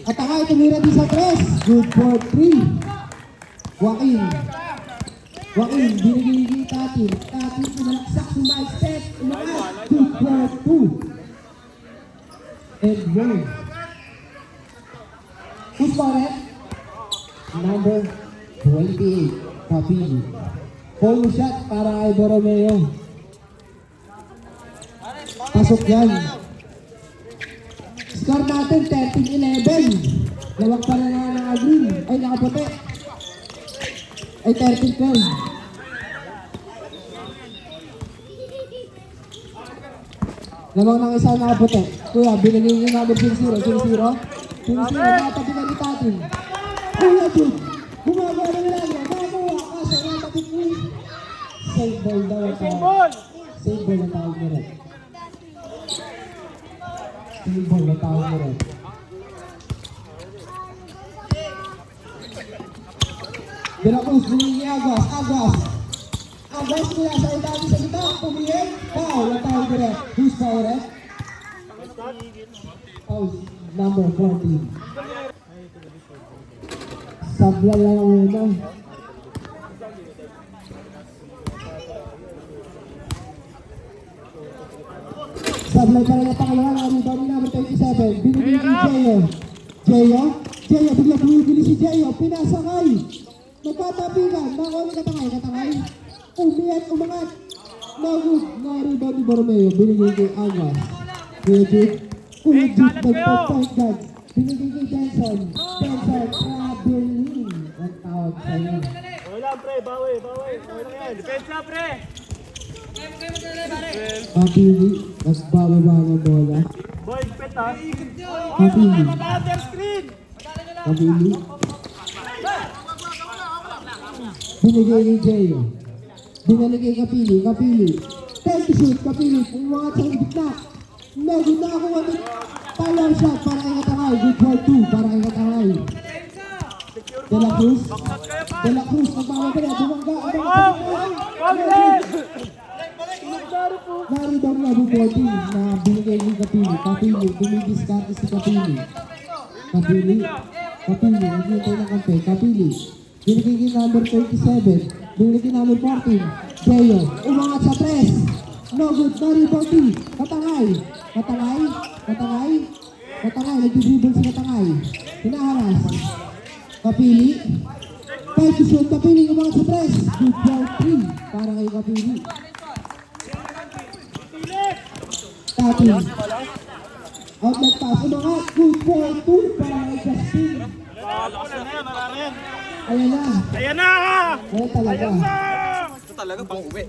Katangay, tumira din sa 3. Good for 3. Joaquin. Joaquin, binigay Tatin. Tatin, umalaksak, sumay-step. Umakas. Good for 2. And 1. Who's for it? Number 28. Kapili. Full shot para kay Borromeo. Pasok yan. Score natin 13-11. Lawak pa na naka-green. Ay, nakaputi. Ay, 13-12. Lamang ng isa nakaputi. Kuya, binigay yung number 0-0. 0-0. 0-0. Nakatabi na ni Tatin. Kuya, Jude. Gumagawa na nila. Gumagawa. Kaso, nakatabi ko. Save ball daw. Save ball. Save ball na tawag nila. Save ball na tawag nila. De la Cruz, binigay Aguas. Aguas mula sa ilalim sa gitna. Pumiyek. Foul na tawag nila. Who's foul, eh? Foul. Number 14. Sabla lang ang una. Sablay pa rin ang pangalawa. Rebound number 27. Binigay ni Jeyo, bigla bumibili si Jeyo. Pinasakay. Nagkatapigan. Nakawali katangay. Umangat. No good. No rebound ni Borromeo. Binigay kay Aguas. Kuya Jude. Nagpo-point guard. Binigay kay Jenson. Traveling. Ang tawag sa'yo. Wala pre, bawi. Depensa pre. Kapili. Nagbababa ng bola. Boy, pet ha. Kapili. Under screen. Kapili. Binigay kay Jeyo. Binigay kay Kapili. Time to shoot. Kapili. Umangat sa gitna. Good na ako ano. Follow shot para kay Katangay. Good for 2 para kay Katangay. De la Cruz. Nagmamagala. Bumangga. Naribang na good for 2 na binigay ni Kapili. Dumidiskarte si Kapili. Naghintay ng kampe. Kapili. Binigay kay number 37. Binigay kay number 14. Jeyo. Umangat sa 3. No good. Naribang 2. Katangay. Nagdi-dribble si Katangay. Hinaharas. Kapili. Time to shoot. Kapili umangat sa 3. Good for 3 para kay Kapili. Tatin. Outlet pass. Umangat. Good for 2 para kay Justin. Ayan na. Ayan na! Ayan talaga. Ito talaga pang uwi.